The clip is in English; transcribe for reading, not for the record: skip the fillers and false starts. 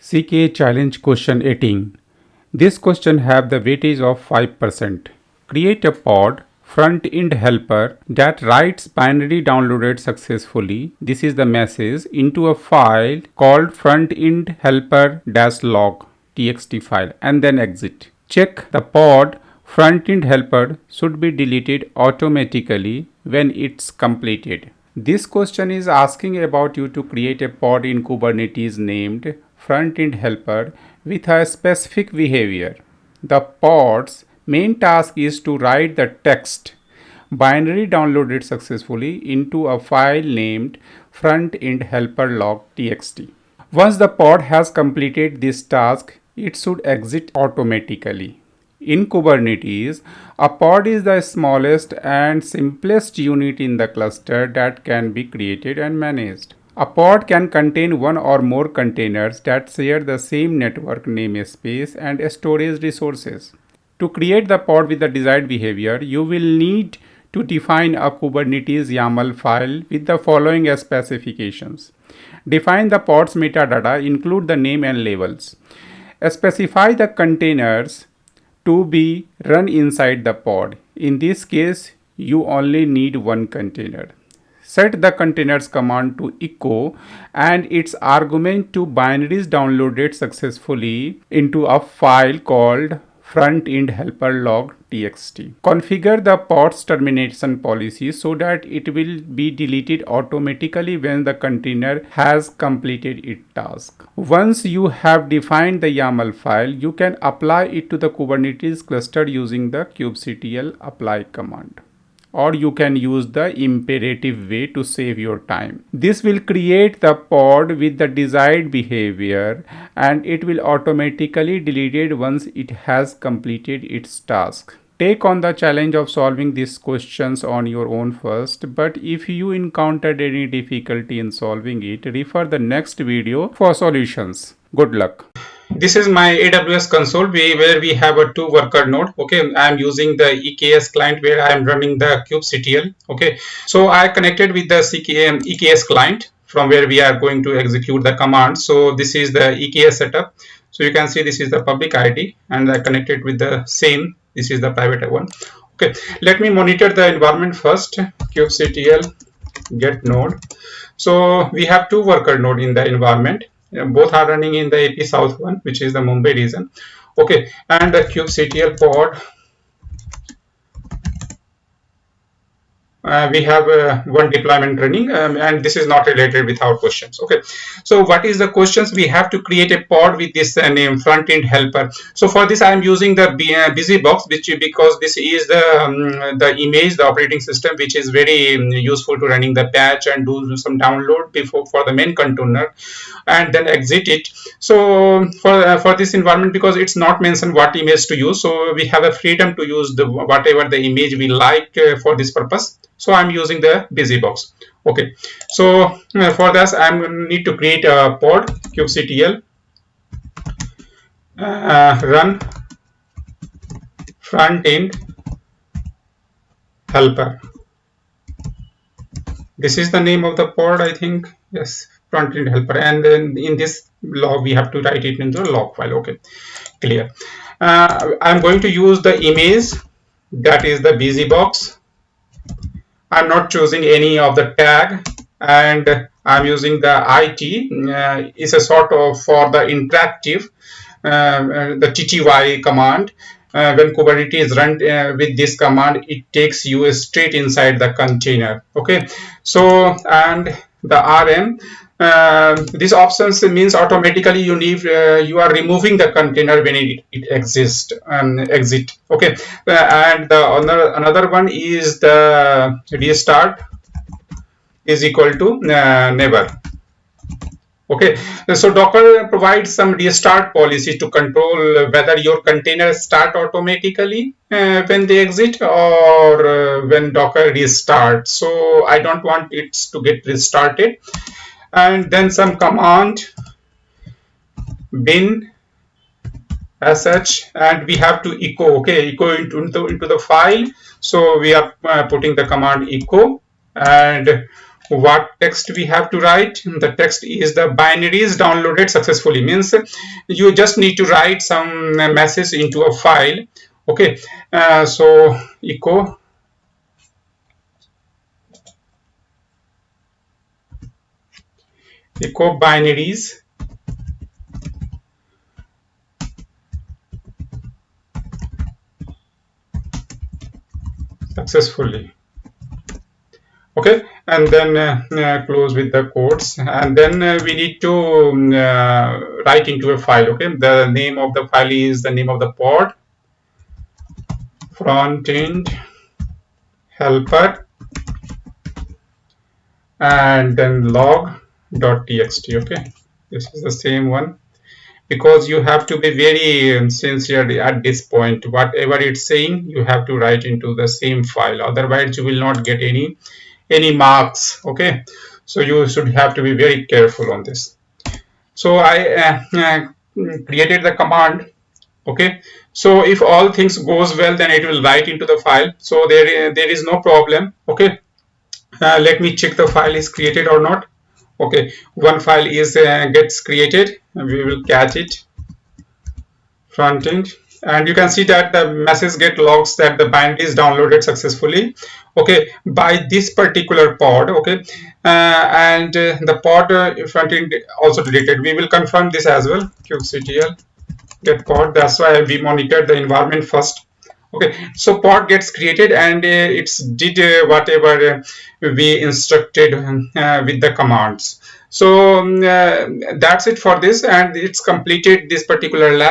CKA Challenge Question 18. This question have the weightage of 5%. Create a pod front-end helper that writes binary downloaded successfully. This is the message into a file called front-end helper-log txt file and then exit. Check the pod front-end helper should be deleted automatically when it's completed. This question is asking about you to create a pod in Kubernetes named front-end helper with a specific behavior. The pod's main task is to write the text binary downloaded successfully into a file named front-end helper log txt. Once the pod has completed this task, it should exit automatically. In Kubernetes, a pod is the smallest and simplest unit in the cluster that can be created and managed. A pod can contain one or more containers that share the same network namespace and storage resources. To create the pod with the desired behavior, you will need to define a Kubernetes YAML file with the following specifications. Define the pod's metadata, include the name and labels. Specify the containers to be run inside the pod. In this case, you only need one container. Set the containers command to echo and its argument to binaries downloaded successfully into a file called front-end helper log txt. Configure the pod's termination policy so that it will be deleted automatically when the container has completed its task. Once you have defined the YAML file, you can apply it to the Kubernetes cluster using the kubectl apply command. Or you can use the imperative way to save your time. This will create the pod with the desired behavior and it will automatically delete it once it has completed its task. Take on the challenge of solving these questions on your own first, but if you encountered any difficulty in solving it, refer the next video for solutions. Good luck. This is my AWS console where we have a 2 worker node. Okay, I am using the EKS client where I am running the kubectl. Okay, so I connected with the EKS client from where we are going to execute the command. So this is the EKS setup. So you can see this is the public ID and I connected with the same. This is the private one. Okay, let me monitor the environment first. Kubectl get node. So we have 2 worker node in the environment. Both are running in the AP South one, which is the Mumbai region. Okay, and the kubectl pod. We have one deployment running and this is not related with our questions. Okay, so what is the questions? We have to create a pod with this name front-end helper. So for this I am using the busybox, because this is the image, the operating system, which is very useful to running the patch and do some download before for the main container and then exit it. So for this environment, because it's not mentioned what image to use, so we have a freedom to use the whatever the image we like for this purpose. So I'm using the busybox. Okay, so for this I need to create a pod kubectl run front end helper. This is the name of the pod, I think. Yes, front end helper, and then in this log we have to write it into a log file. Okay, clear. I'm going to use the image, that is the busybox. I'm not choosing any of the tag, and I'm using the IT. It's a sort of for the interactive, the TTY command. When Kubernetes is run with this command, it takes you straight inside the container. Okay, so and the RM. This options means automatically you are removing the container when it exists exit. Okay, and the another one is the restart is equal to never. Okay, so Docker provides some restart policy to control whether your containers start automatically when they exit or when Docker restarts. So I don't want it to get restarted. And then some command bin as such, and we have to echo. Okay, echo into the file. So we are putting the command echo, and what text we have to write. The text is the binaries downloaded successfully, means you just need to write some message into a file. Okay, so echo binaries successfully. Okay, and then close with the quotes, and then we need to write into a file. Okay, the name of the file is the name of the pod, front end helper, and then log.txt. Okay, this is the same one, because you have to be very sincere at this point. Whatever it's saying, you have to write into the same file, otherwise you will not get any marks. Okay, so you should have to be very careful on this. So I created the command. Okay, so if all things goes well, then it will write into the file, so there is no problem. Okay, let me check the file is created or not. Okay, one file is gets created, we will catch it, front end, and you can see that the message get logs that the binary is downloaded successfully. Okay, by this particular pod. Okay, and the pod front end also deleted. We will confirm this as well. kubectl get pod, that's why we monitored the environment first. Okay, so pod gets created, and it's did whatever we instructed with the commands. So that's it for this, and it's completed this particular lab.